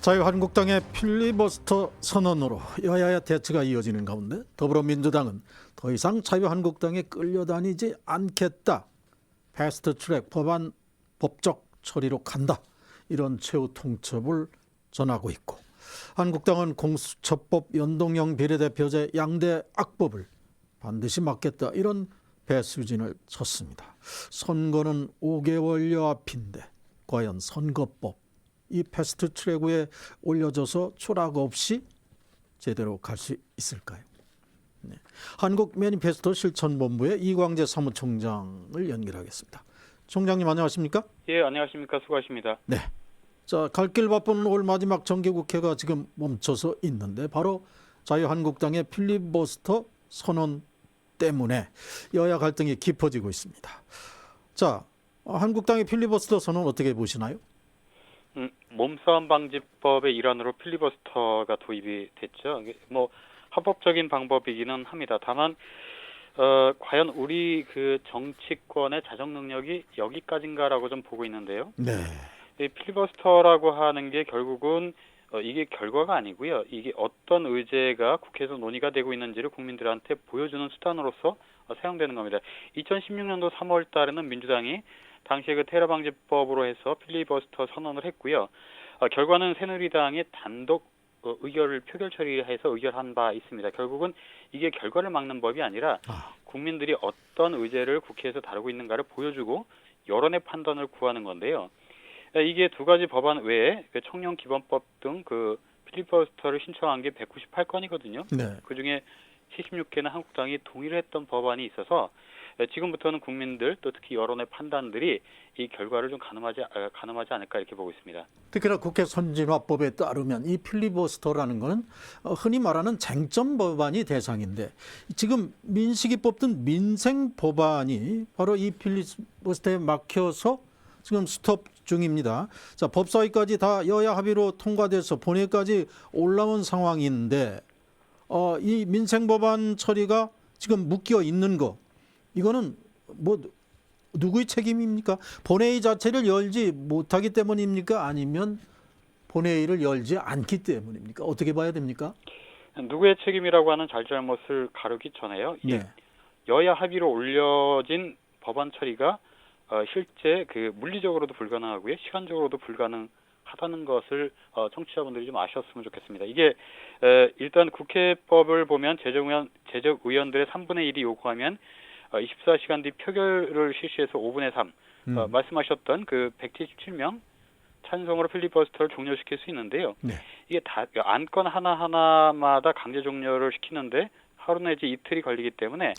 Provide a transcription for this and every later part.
자유한국당의 필리버스터 선언으로 여야의 대치가 이어지는 가운데 더불어민주당은 더 이상 자유한국당에 끌려다니지 않겠다. 패스트트랙 법안 법적 처리로 간다. 이런 최후 통첩을 전하고 있고, 한국당은 공수처법 연동형 비례대표제 양대 악법을 반드시 막겠다. 이런 배수진을 쳤습니다. 선거는 5개월여 앞인데 과연 선거법 이 패스트트랙 위에 올려져서 초락 없이 제대로 갈 수 있을까요? 네. 한국 매니페스토 실천본부의 이광재 사무총장을 연결하겠습니다. 총장님 안녕하십니까? 예, 안녕하십니까. 수고하십니다. 네. 자, 갈 길 바쁜 올 마지막 정기국회가 지금 멈춰서 있는데 바로 자유한국당의 필리버스터 선언 때문에 여야 갈등이 깊어지고 있습니다. 자, 한국당의 필리버스터 선언 어떻게 보시나요? 몸싸움 방지법의 일환으로 필리버스터가 도입이 됐죠. 뭐 합법적인 방법이기는 합니다. 다만 과연 우리 그 정치권의 자정 능력이 여기까지인가라고 좀 보고 있는데요. 네. 이 필리버스터라고 하는 게 결국은 이게 결과가 아니고요. 이게 어떤 의제가 국회에서 논의가 되고 있는지를 국민들한테 보여주는 수단으로서 사용되는 겁니다. 2016년도 3월 달에는 민주당이 당시에 그 테러 방지법으로 해서 필리버스터 선언을 했고요. 결과는 새누리당이 단독 의결을 표결 처리해서 의결한 바 있습니다. 결국은 이게 결과를 막는 법이 아니라 국민들이 어떤 의제를 국회에서 다루고 있는가를 보여주고 여론의 판단을 구하는 건데요. 이게 두 가지 법안 외에 청년기본법 등 그 필리버스터를 신청한 게 198건이거든요. 네. 그중에 76개는 한국당이 동의를 했던 법안이 있어서 지금부터는 국민들 또 특히 여론의 판단들이 이 결과를 좀 가늠하지 않을까 이렇게 보고 있습니다. 특히나 국회 선진화법에 따르면 이 필리버스터라는 것은 흔히 말하는 쟁점 법안이 대상인데 지금 민식이법 등 민생 법안이 바로 이 필리버스터에 막혀서 지금 스톱 중입니다. 자, 법사위까지 다 여야 합의로 통과돼서 본회의까지 올라온 상황인데 이 민생 법안 처리가 지금 묶여 있는 거 이거는 뭐 누구의 책임입니까? 본회의 자체를 열지 못하기 때문입니까? 아니면 본회의를 열지 않기 때문입니까? 어떻게 봐야 됩니까? 누구의 책임이라고 하는 잘잘못을 가르기 전에요. 네. 여야 합의로 올려진 법안 처리가 실제 그 물리적으로도 불가능하고요, 시간적으로도 불가능하다는 것을 청취자분들이 좀 아셨으면 좋겠습니다. 이게 일단 국회법을 보면 제적의원들의 3분의 1이 요구하면 24시간 뒤 표결을 실시해서 5분의 3 말씀하셨던 그 177명 찬성으로 필리버스터를 종료시킬 수 있는데요. 네. 이게 다 안건 하나하나마다 강제 종료를 시키는데 하루 내지 이틀이 걸리기 때문에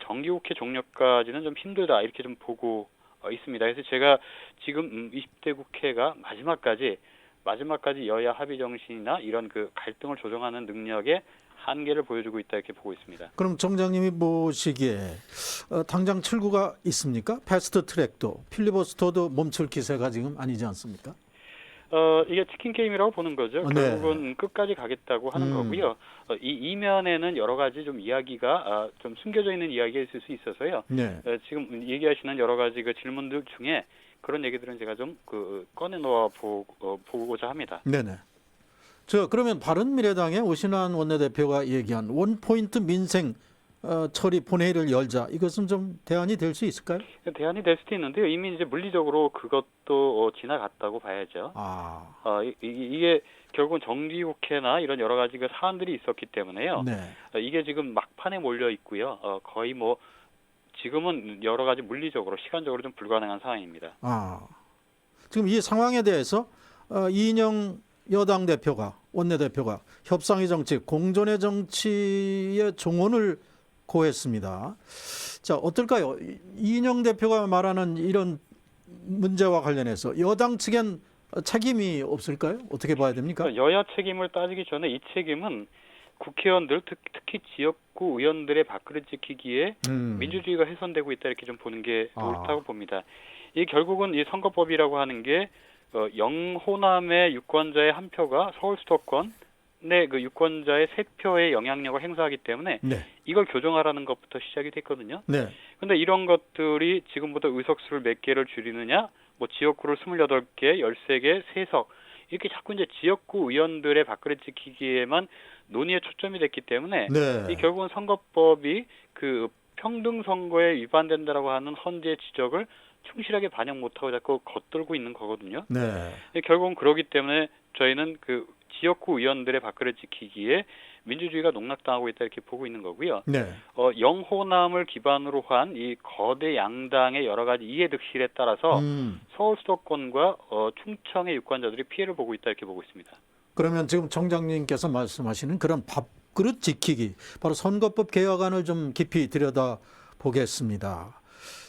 정기국회 종료까지는 좀 힘들다 이렇게 좀 보고 있습니다. 그래서 제가 지금 20대 국회가 마지막까지 여야 합의 정신이나 이런 그 갈등을 조정하는 능력의 한계를 보여주고 있다 이렇게 보고 있습니다. 그럼 정장님이 보시기에 당장 출구가 있습니까? 패스트트랙도 필리버스터도 멈출 기세가 지금 아니지 않습니까? 이게 치킨 게임이라고 보는 거죠. 네. 결국은 끝까지 가겠다고 하는 거고요. 이 이면에는 여러 가지 좀 이야기가 좀 숨겨져 있는 이야기가 있을 수 있어서요. 네. 지금 얘기하시는 여러 가지 그 질문들 중에 그런 얘기들은 제가 좀 꺼내놓아 보고자 합니다. 네네. 그러면 바른미래당의 오신환 원내대표가 얘기한 원포인트 민생 처리 본회의를 열자, 이것은 좀 대안이 될 수 있을까요? 대안이 될 수도 있는데요. 이미 이제 물리적으로 그것도 지나갔다고 봐야죠. 이게 결국은 정기국회나 이런 여러 가지 그 사안들이 있었기 때문에요. 네. 이게 지금 막판에 몰려 있고요. 거의 뭐 지금은 여러 가지 물리적으로 시간적으로 좀 불가능한 상황입니다. 지금 이 상황에 대해서 이인영 여당 원내대표가 협상의 정치, 공존의 정치의 종언을 고했습니다. 자, 어떨까요? 이인영 대표가 말하는 이런 문제와 관련해서 여당 측엔 책임이 없을까요? 어떻게 봐야 됩니까? 여야 책임을 따지기 전에 이 책임은 국회의원들, 특히 지역구 의원들의 밥그릇 지키기에 민주주의가 훼손되고 있다 이렇게 좀 보는 게 옳다고 봅니다. 이 결국은 이 선거법이라고 하는 게 영호남의 유권자의 한 표가 서울 수도권의 그 유권자의 3표의 영향력을 행사하기 때문에 네. 이걸 교정하라는 것부터 시작이 됐거든요. 네. 근데 이런 것들이 지금부터 의석수를 몇 개를 줄이느냐, 뭐 지역구를 28개, 13개, 3석 이렇게 자꾸 이제 지역구 의원들의 밥그릇 지키기에만 논의에 초점이 됐기 때문에 네. 이 결국은 선거법이 그 평등 선거에 위반된다라고 하는 헌재의 지적을 충실하게 반영 못하고 자꾸 겉돌고 있는 거거든요. 네. 결국은 그러기 때문에 저희는 그 지역구 의원들의 밥그릇 지키기에 민주주의가 농락당하고 있다 이렇게 보고 있는 거고요. 네. 영호남을 기반으로 한 이 거대 양당의 여러 가지 이해득실에 따라서 서울 수도권과 충청의 유권자들이 피해를 보고 있다 이렇게 보고 있습니다. 그러면 지금 청장님께서 말씀하시는 그런 밥그릇 지키기, 바로 선거법 개혁안을 좀 깊이 들여다 보겠습니다.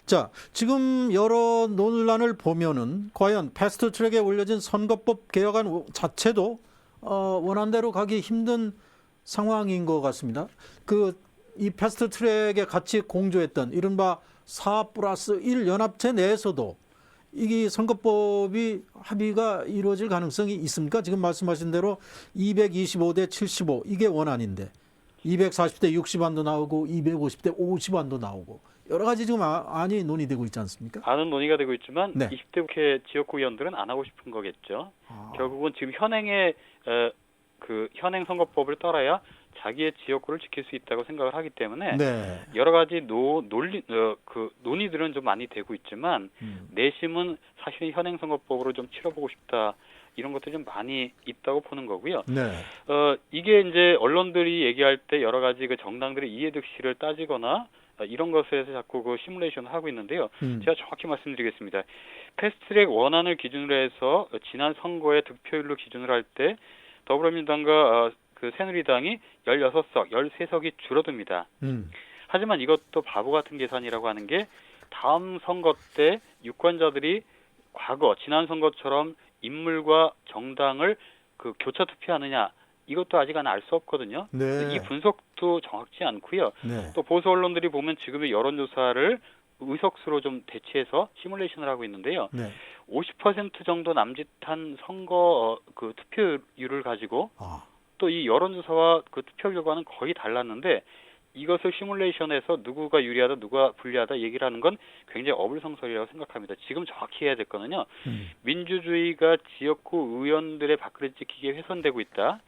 자, 지금 여러 논란을 보면은 과연 패스트트랙에 올려진 선거법 개혁안 자체도 원한대로 가기 힘든 상황인 것 같습니다. 이 패스트트랙에 같이 공조했던 이른바 4+1 연합체 내에서도 이 선거법이 합의가 이루어질 가능성이 있습니까? 지금 말씀하신 대로 225대 75 이게 원안인데 240대 60안도 나오고 250대 50안도 나오고 여러 가지 지금 안이 논의되고 있지 않습니까? 안은 논의가 되고 있지만 네. 20대 국회 지역구 의원들은 안 하고 싶은 거겠죠. 결국은 지금 현행의 현행 선거법을 따라야 자기의 지역구를 지킬 수 있다고 생각을 하기 때문에 네. 여러 가지 논의들은 좀 많이 되고 있지만 내심은 사실 현행 선거법으로 좀 치러보고 싶다 이런 것들이 좀 많이 있다고 보는 거고요. 네. 이게 이제 언론들이 얘기할 때 여러 가지 그 정당들의 이해득실을 따지거나 이런 것에 대해서 자꾸 그 시뮬레이션을 하고 있는데요. 제가 정확히 말씀드리겠습니다. 패스트트랙 원안을 기준으로 해서 지난 선거의 득표율로 기준으로 할 때 더불어민주당과 그 새누리당이 16석, 13석이 줄어듭니다. 하지만 이것도 바보 같은 계산이라고 하는 게 다음 선거 때 유권자들이 지난 선거처럼 인물과 정당을 그 교차 투표하느냐 이것도 아직은 알 수 없거든요. 네. 이 분석도 정확치 않고요. 네. 또 보수 언론들이 보면 지금의 여론조사를 의석수로 좀 대체해서 시뮬레이션을 하고 있는데요. 네. 50% 정도 남짓한 선거 그 투표율을 가지고 또 이 여론조사와 그 투표 결과는 거의 달랐는데 이것을 시뮬레이션해서 누구가 유리하다 누가 불리하다 얘기를 하는 건 굉장히 어불성설이라고 생각합니다. 지금 정확히 해야 될 거는요. 민주주의가 지역구 의원들의 밥그릇 지키기에 훼손되고 있다.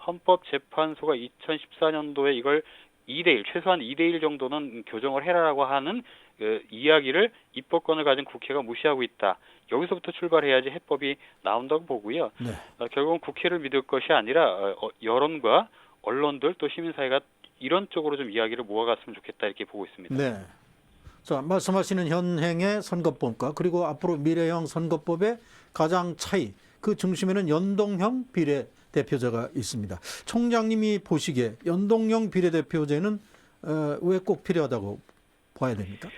헌법재판소가 2014년도에 이걸 2대1 최소한 2대1 정도는 교정을 해라라고 하는 이야기를 입법권을 가진 국회가 무시하고 있다. 여기서부터 출발해야지 해법이 나온다고 보고요. 네. 결국은 국회를 믿을 것이 아니라 여론과 언론들 또 시민사회가 이런 쪽으로 좀 이야기를 모아갔으면 좋겠다 이렇게 보고 있습니다. 네. 자, 말씀하시는 현행의 선거법과 그리고 앞으로 미래형 선거법의 가장 차이, 그 중심에는 연동형 비례대표제가 있습니다. 총장님이 보시기에 연동형 비례대표제는 왜 꼭 필요하다고 봐야 됩니까?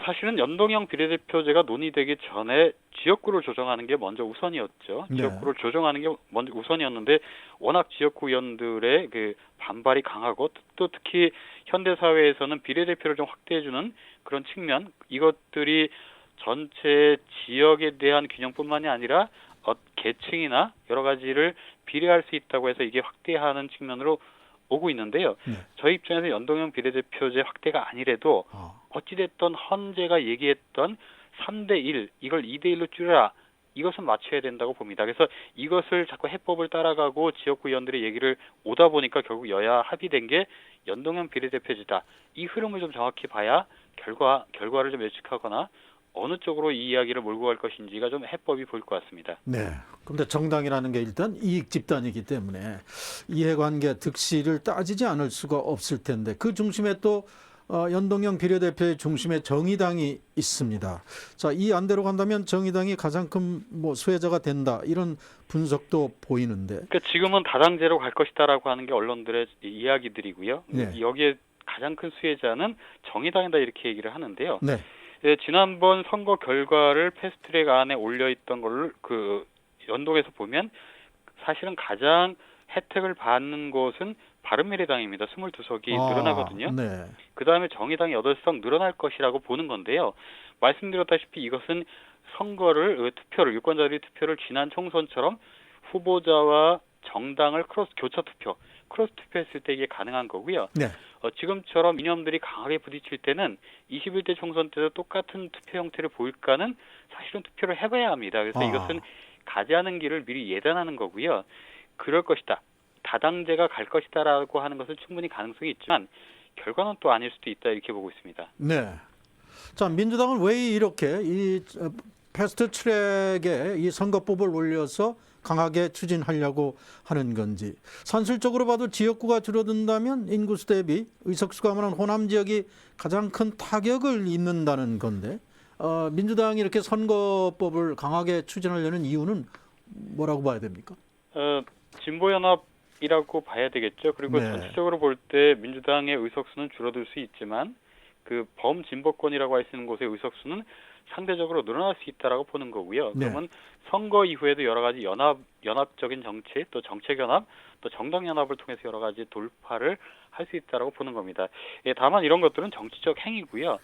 사실은 연동형 비례대표제가 논의되기 전에 지역구를 조정하는 게 먼저 우선이었죠. 네. 지역구를 조정하는 게 먼저 우선이었는데 워낙 지역구 의원들의 그 반발이 강하고 또 특히 현대 사회에서는 비례대표를 좀 확대해주는 그런 측면 이것들이 전체 지역에 대한 균형뿐만이 아니라 계층이나 여러 가지를 비례할 수 있다고 해서 이게 확대하는 측면으로 오고 있는데요. 네. 저희 입장에서 연동형 비례대표제 확대가 아니래도 어찌됐든 헌재가 얘기했던 3대1 이걸 2대1로 줄여라. 이것은 맞춰야 된다고 봅니다. 그래서 이것을 자꾸 해법을 따라가고 지역구 의원들의 얘기를 오다 보니까 결국 여야 합의된 게 연동형 비례대표제다. 이 흐름을 좀 정확히 봐야 결과를 좀 예측하거나 어느 쪽으로 이 이야기를 몰고 갈 것인지가 좀 해법이 보일 것 같습니다. 네. 그런데 정당이라는 게 일단 이익 집단이기 때문에 이해관계 득실을 따지지 않을 수가 없을 텐데 그 중심에 또 연동형 비례대표의 중심에 정의당이 있습니다. 자, 이 안대로 간다면 정의당이 가장 큰 수혜자가 된다 이런 분석도 보이는데. 그러니까 지금은 다당제로 갈 것이다라고 하는 게 언론들의 이야기들이고요. 네. 여기에 가장 큰 수혜자는 정의당이다 이렇게 얘기를 하는데요. 네. 지난번 선거 결과를 패스트트랙 안에 올려있던 걸 연동해서 보면 사실은 가장 혜택을 받는 곳은 바른미래당입니다. 22석이 늘어나거든요. 네. 그다음에 정의당이 8석 늘어날 것이라고 보는 건데요. 말씀드렸다시피 이것은 유권자들이 투표를 지난 총선처럼 후보자와 정당을 교차 투표, 크로스 투표했을 때 이게 가능한 거고요. 네. 지금처럼 이념들이 강하게 부딪힐 때는 21대 총선 때도 똑같은 투표 형태를 보일까는 사실은 투표를 해봐야 합니다. 그래서 이것은 가지 않은 길을 미리 예단하는 거고요. 그럴 것이다. 다당제가 갈 것이다라고 하는 것은 충분히 가능성이 있지만 결과는 또 아닐 수도 있다 이렇게 보고 있습니다. 네. 자, 민주당은 왜 이렇게 이 패스트 트랙에 이 선거법을 올려서 강하게 추진하려고 하는 건지. 산술적으로 봐도 지역구가 줄어든다면 인구수 대비 의석수가 많은 호남 지역이 가장 큰 타격을 입는다는 건데 민주당이 이렇게 선거법을 강하게 추진하려는 이유는 뭐라고 봐야 됩니까? 진보연합이라고 봐야 되겠죠. 그리고 네. 전체적으로 볼 때 민주당의 의석수는 줄어들 수 있지만 그 범진보권이라고 할 수 있는 곳의 의석수는 상대적으로 늘어날 수 있다라고 보는 거고요. 네. 그러면 선거 이후에도 여러 가지 연합적인 정치, 또 정책연합, 또 정당연합을 통해서 여러 가지 돌파를 할 수 있다라고 보는 겁니다. 예, 다만 이런 것들은 정치적 행위고요.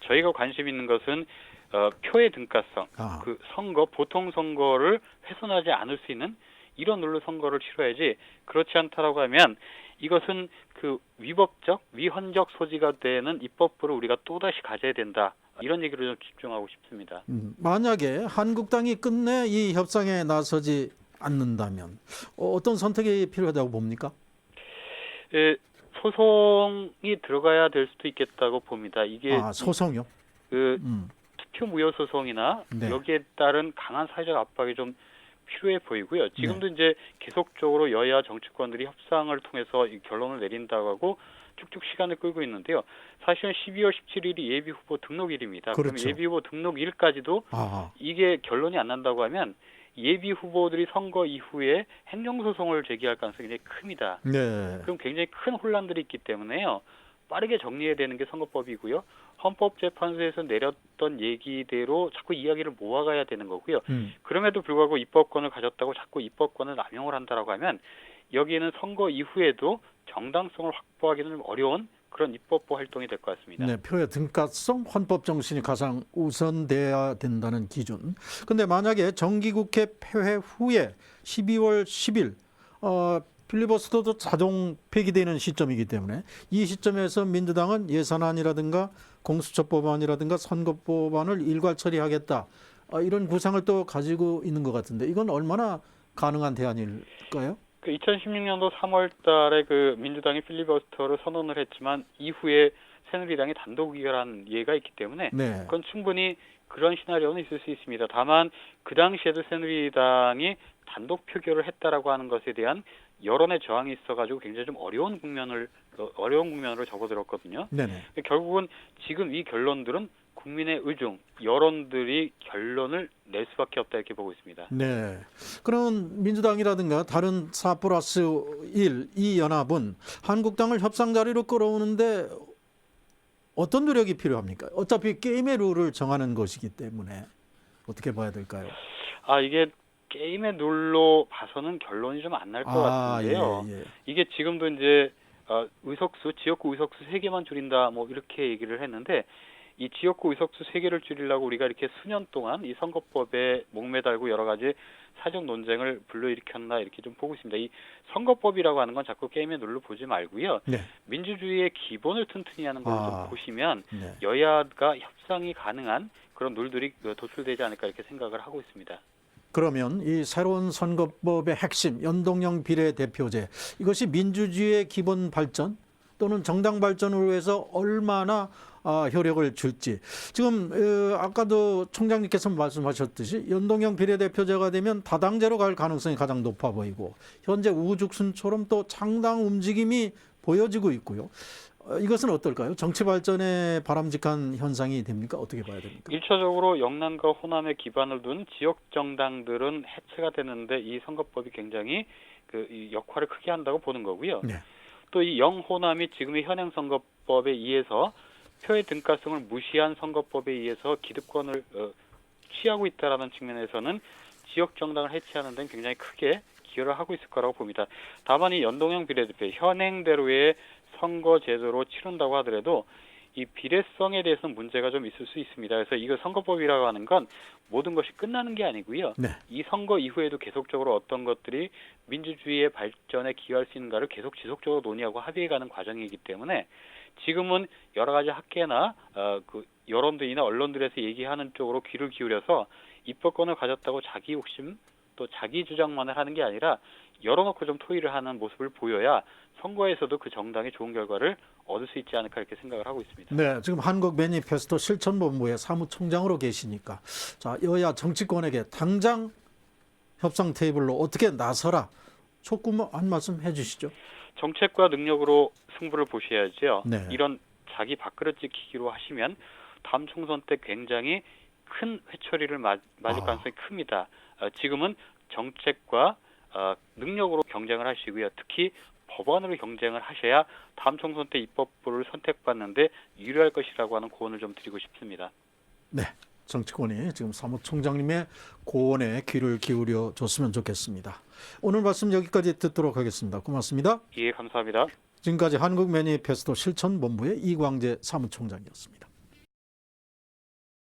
저희가 관심 있는 것은 표의 등가성, 그 선거, 보통 선거를 훼손하지 않을 수 있는 이런 룰로 선거를 치러야지 그렇지 않다라고 하면 이것은 그 위법적, 위헌적 소지가 되는 입법부를 우리가 또다시 가져야 된다. 이런 얘기를 좀 집중하고 싶습니다. 만약에 한국당이 끝내 이 협상에 나서지 않는다면 어떤 선택이 필요하다고 봅니까? 예, 소송이 들어가야 될 수도 있겠다고 봅니다. 이게 소송요? 그 투표 무효 소송이나 네. 여기에 따른 강한 사회적 압박이 좀 필요해 보이고요. 지금도 이제 계속적으로 여야 정치권들이 협상을 통해서 이 결론을 내린다고 하고 쭉쭉 시간을 끌고 있는데요. 사실은 12월 17일이 예비 후보 등록일입니다. 그렇죠. 그럼 예비 후보 등록일까지도 이게 결론이 안 난다고 하면 예비 후보들이 선거 이후에 행정소송을 제기할 가능성이 굉장히 큽니다. 네. 그럼 굉장히 큰 혼란들이 있기 때문에요. 빠르게 정리해야 되는 게 선거법이고요. 헌법재판소에서 내렸던 얘기대로 자꾸 이야기를 모아가야 되는 거고요. 그럼에도 불구하고 입법권을 가졌다고 자꾸 입법권을 남용을 한다라고 하면 여기는 선거 이후에도 정당성을 확보하기는 좀 어려운 그런 입법부 활동이 될 것 같습니다. 네, 표의 등가성, 헌법 정신이 가장 우선돼야 된다는 기준. 근데 만약에 정기국회 폐회 후에 12월 10일 필리버스터도 자동 폐기되는 시점이기 때문에 이 시점에서 민주당은 예산안이라든가 공수처법안이라든가 선거법안을 일괄 처리하겠다. 이런 구상을 또 가지고 있는 것 같은데 이건 얼마나 가능한 대안일까요? 2016년도 3월 달에 그 민주당이 필리버스터를 선언을 했지만 이후에 새누리당이 단독 의결한 예가 있기 때문에 네. 그건 충분히 그런 시나리오는 있을 수 있습니다. 다만 그 당시에도 새누리당이 단독 표결을 했다라고 하는 것에 대한 여론의 저항이 있어가지고 굉장히 좀 어려운 국면으로 접어들었거든요. 네네. 결국은 지금 이 결론들은 국민의 의중, 여론들이 결론을 낼 수밖에 없다 이렇게 보고 있습니다. 네. 그럼 민주당이라든가 다른 4+1 이 연합은 한국당을 협상 자리로 끌어오는데 어떤 노력이 필요합니까? 어차피 게임의 룰을 정하는 것이기 때문에 어떻게 봐야 될까요? 이게 게임의 룰로 봐서는 결론이 좀 안 날 것 같은데요. 예. 이게 지금도 이제 지역구 의석수 3개만 줄인다 뭐 이렇게 얘기를 했는데 이 지역구 의석수 3개를 줄이려고 우리가 이렇게 수년 동안 이 선거법에 목매달고 여러 가지 사정 논쟁을 불러일으켰나 이렇게 좀 보고 있습니다. 이 선거법이라고 하는 건 자꾸 게임의 룰로 보지 말고요. 네. 민주주의의 기본을 튼튼히 하는 걸 좀 보시면 네. 여야가 협상이 가능한 그런 룰들이 도출되지 않을까 이렇게 생각을 하고 있습니다. 그러면 이 새로운 선거법의 핵심 연동형 비례대표제 이것이 민주주의의 기본 발전 또는 정당 발전을 위해서 얼마나 효력을 줄지 지금 아까도 총장님께서 말씀하셨듯이 연동형 비례대표제가 되면 다당제로 갈 가능성이 가장 높아 보이고 현재 우죽순처럼 또 창당 움직임이 보여지고 있고요. 이것은 어떨까요? 정치 발전에 바람직한 현상이 됩니까? 어떻게 봐야 됩니까? 1차적으로 영남과 호남에 기반을 둔 지역 정당들은 해체가 되는데 이 선거법이 굉장히 이 역할을 크게 한다고 보는 거고요. 네. 또 이 영호남이 지금의 현행 선거법에 의해서 표의 등가성을 무시한 선거법에 의해서 기득권을 취하고 있다라는 측면에서는 지역 정당을 해체하는 데는 굉장히 크게 기여를 하고 있을 거라고 봅니다. 다만 이 연동형 비례대표 현행대로의 선거 제도로 치른다고 하더라도 이 비례성에 대해서는 문제가 좀 있을 수 있습니다. 그래서 이거 선거법이라고 하는 건 모든 것이 끝나는 게 아니고요. 네. 이 선거 이후에도 계속적으로 어떤 것들이 민주주의의 발전에 기여할 수 있는가를 계속 지속적으로 논의하고 합의해가는 과정이기 때문에 지금은 여러 가지 학계나 그 여론들이나 언론들에서 얘기하는 쪽으로 귀를 기울여서 입법권을 가졌다고 자기 욕심 또 자기 주장만을 하는 게 아니라 열어놓고 좀 토의를 하는 모습을 보여야 선거에서도 그 정당이 좋은 결과를 얻을 수 있지 않을까 이렇게 생각을 하고 있습니다. 네, 지금 한국 매니페스토 실천본부의 사무총장으로 계시니까 자, 여야 정치권에게 당장 협상 테이블로 어떻게 나서라 촉구 한 말씀 해주시죠. 정책과 능력으로 승부를 보셔야죠. 네. 이런 자기 밥그릇 지키기로 하시면 다음 총선 때 굉장히 큰 회초리를 맞을 가능성이 큽니다. 지금은 정책과 능력으로 경쟁을 하시고요. 특히 법안으로 경쟁을 하셔야 다음 총선 때 입법부를 선택받는데 유리할 것이라고 하는 고언을 좀 드리고 싶습니다. 네, 정치권이 지금 사무총장님의 고언에 귀를 기울여 줬으면 좋겠습니다. 오늘 말씀 여기까지 듣도록 하겠습니다. 고맙습니다. 예, 감사합니다. 지금까지 한국 매니페스토 실천본부의 이광재 사무총장이었습니다.